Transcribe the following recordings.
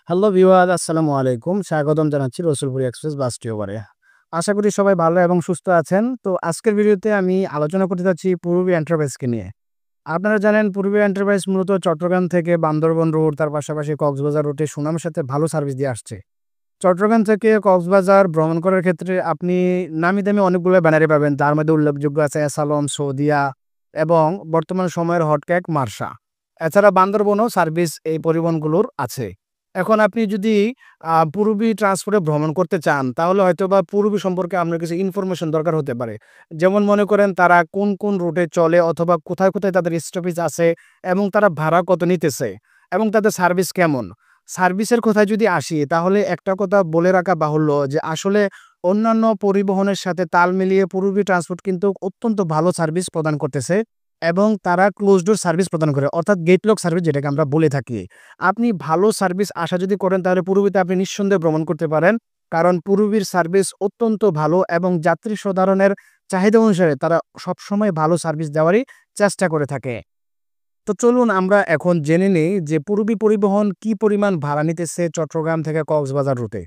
Hello viewer আসসালামু আলাইকুম। স্বাগতম জানাচ্ছি রসুলপুরি এক্সপ্রেস বাস টিউবারে। আশা করি সবাই ভালো এবং সুস্থ আছেন। তো আজকের ভিডিওতে আমি আলোচনা করতে যাচ্ছি পূর্বী এন্টারপ্রাইজকে নিয়ে। আপনারা জানেন পূর্বী এন্টারপ্রাইজ মূলত চট্টগ্রাম থেকে বান্দরবন রুট তার পাশাপাশি কক্সবাজার রুটে সুনামের সাথে ভালো সার্ভিস দিয়ে আসছে। চট্টগ্রাম থেকে কক্সবাজার ভ্রমণ করার ক্ষেত্রে আপনি নামি দামি অনেকগুলো ব্যানারে পাবেন। তার মধ্যে উল্লেখযোগ্য আছে এসালম, সৌদিয়া এবং বর্তমান সময়ের হটকেক মার্শা। এছাড়া বান্দরবনেও সার্ভিস এই পরিবহনগুলোর আছে। এখন আপনি যদি পূর্বী ট্রান্সপোর্টে ভ্রমণ করতে চান তাহলে হয়তোবা পূর্বী সম্পর্কে আপনার কিছু ইনফরমেশন দরকার হতে পারে। যেমন মনে করেন তারা কোন, কোন রুটে চলে অথবা কোথায়, কোথায় তাদের স্টপেজ আছে এবং তারা ভাড়া কত নিতেছে এবং তাদের সার্ভিস কেমন? সার্ভিসের কথায় যদি আসি তাহলে একটা কথা বলে রাখা বাহুল্য যে আসলে অন্যান্য পরিবহনের সাথে তাল মিলিয়ে পূর্বী ট্রান্সপোর্ট কিন্তু অত্যন্ত ভালো সার্ভিস প্রদান করতেছে এবং তারা ক্লোজ ডোর সার্ভিস প্রদান করে অর্থাৎ গেট লক সার্ভিস যেটাকে আমরা বলে থাকি। আপনি ভালো সার্ভিস আশা যদি করেন তাহলে পূর্বীতে আপনি নিঃসন্দেহে ভ্রমণ করতে পারেন। কারণ পূর্বীর সার্ভিস অত্যন্ত ভালো এবং যাত্রী সাধারণের চাহিদা অনুসারে তারা সবসময় ভালো সার্ভিস দেওয়ারই চেষ্টা করে থাকে। তো চলুন আমরা এখন জেনে নেই যে পূর্বী পরিবহন কি পরিমাণ ভাড়া নিতেছে চট্টগ্রাম থেকে কক্সবাজার রুটে।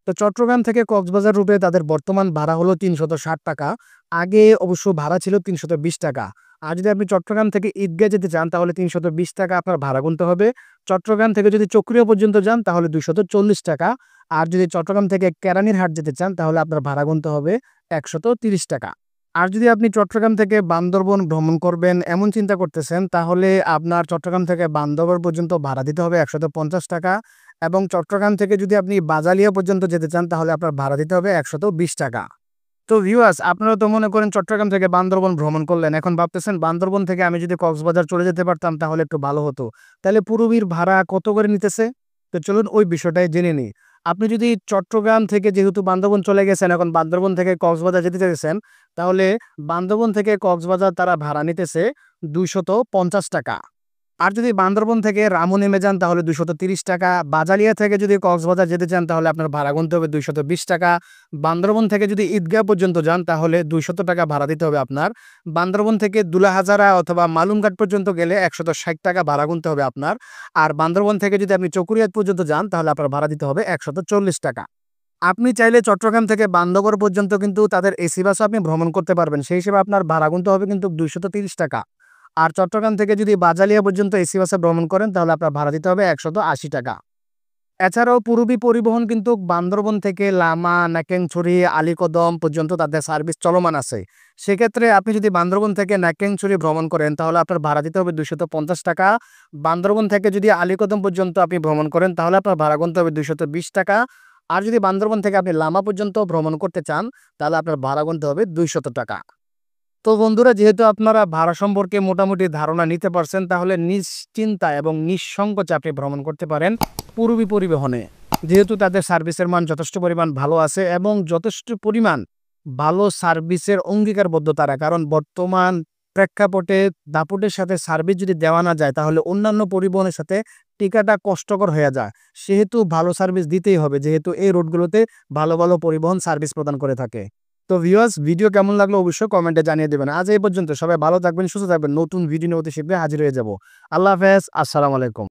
তো চট্টগ্রাম থেকে কক্সবাজার রুটে তাদের বর্তমান ভাড়া হলো ৳৩৬০ আগে অবশ্য ভাড়া ছিল ৳৩২০ আর যদি আপনি চট্টগ্রাম থেকে ঈদগাহ যেতে চান তাহলে ৳৩২০ আপনার ভাড়া গুনতে হবে। চট্টগ্রাম থেকে যদি চকরিয়া পর্যন্ত যান তাহলে ৳২৪০ আর যদি চট্টগ্রাম থেকে কেরানীরহাট যেতে চান তাহলে আপনার ভাড়া গুনতে হবে ৳১৩০। আর যদি আপনি চট্টগ্রাম থেকে বান্দরবন ভ্রমণ করবেন এমন চিন্তা করতেছেন তাহলে আপনার চট্টগ্রাম থেকে বান্দরবন পর্যন্ত ভাড়া দিতে হবে ৳১৫০ এবং চট্টগ্রাম থেকে যদি আপনি বাজালিয়া পর্যন্ত যেতে চান তাহলে আপনার ভাড়া দিতে হবে ৳১২০। তো ভিউয়ার্স আপনারা তো মনে করেন চট্টগ্রাম থেকে বান্দরবন ভ্রমণ করলেন। এখন ভাবতেছেন বান্দরবন থেকে আমি যদি কক্সবাজার চলে যেতে পারতাম তাহলে একটু ভালো হতো। তাহলে পূর্বীর ভাড়া কত করে নিতেছে? তো চলুন ওই বিষয়টাই জেনে নিই। আপনি যদি চট্টগ্রাম থেকে যেহেতু বান্দরবন চলে গেছেন, এখন বান্দরবন থেকে কক্সবাজার যেতে চাইতেছেন, তাহলে বান্দরবন থেকে কক্সবাজার তারা ভাড়া নিতেছে ৳২৫০। আর যদি বান্দরবন থেকে রামু নেমে যান তাহলে ৳২৩০। বাজালিয়া থেকে যদি কক্সবাজার যেতে চান তাহলে আপনার ভাড়া গুনতে হবে ৳২২০। বান্দরবন থেকে যদি ঈদগাহ পর্যন্ত যান তাহলে ৳২০০ ভাড়া দিতে হবে আপনার। বান্দরবন থেকে দুলাহাজারা অথবা মালুমঘাট পর্যন্ত গেলে ৳১৬০ ভাড়া গুনতে হবে আপনার। আর বান্দরবন থেকে যদি আপনি চকরিয়াত পর্যন্ত যান তাহলে আপনার ভাড়া দিতে হবে ৳১৪০। আপনি চাইলে চট্টগ্রাম থেকে বান্দরবন পর্যন্ত কিন্তু তাদের এসি বাসে আপনি ভ্রমণ করতে পারবেন। সেই হিসেবে আপনার ভাড়া গুনতে হবে কিন্তু ৳২৩০। আর চট্টগ্রাম থেকে যদি বাজালিয়া পর্যন্ত এসি বাসে ভ্রমণ করেন তাহলে আপনার ভাড়া দিতে হবে ৳১৮০। এছাড়াও পূর্বী পরিবহন কিন্তু বান্দরবন থেকে লামা, নাকেংছড়ি, আলীকদম পর্যন্ত তাদের সার্ভিস চলমান আছে। সেক্ষেত্রে আপনি যদি বান্দরবন থেকে নাকেংছড়ি ভ্রমণ করেন তাহলে আপনার ভাড়া দিতে হবে ৳২৫০। বান্দরবন থেকে যদি আলীকদম পর্যন্ত আপনি ভ্রমণ করেন তাহলে আপনার ভাড়া গুনতে হবে ৳২২০। আর যদি বান্দরবন থেকে আপনি লামা পর্যন্ত ভ্রমণ করতে চান তাহলে আপনার ভাড়া গুনতে হবে ৳২০০। তো বন্ধুরা যেহেতু আপনারা ভাড়া সম্পর্কে মোটামুটি ধারণা নিতে পারছেন তাহলে নিশ্চিন্তায় এবং নিঃসংকোচে আপনি ভ্রমণ করতে পারেন পূর্বী পরিবহনে। যেহেতু তাদের সার্ভিসের মান যথেষ্ট পরিমাণ ভালো আছে এবং যথেষ্ট পরিমাণ ভালো সার্ভিসের অঙ্গীকারবদ্ধ তারা। কারণ বর্তমান প্রেক্ষাপটে দাপটের সাথে সার্ভিস যদি দেওয়া না যায় তাহলে অন্যান্য পরিবহনের সাথে টিকাটা কষ্টকর হয়ে যায়। সেহেতু ভালো সার্ভিস দিতেই হবে যেহেতু এই রুটগুলোতে ভালো, ভালো পরিবহন সার্ভিস প্রদান করে থাকে। তো ভিউয়ার্স ভিডিও কেমন লাগলো অবশ্যই কমেন্টে জানিয়ে দেবেন। আজ এই পর্যন্ত সবাই ভালো থাকবেন, সুস্থ থাকবেন। নতুন ভিডিও নিয়ে অতি শীঘ্রই হাজির হয়ে যাব। আল্লাহ হাফেজ। আসসালামু আলাইকুম।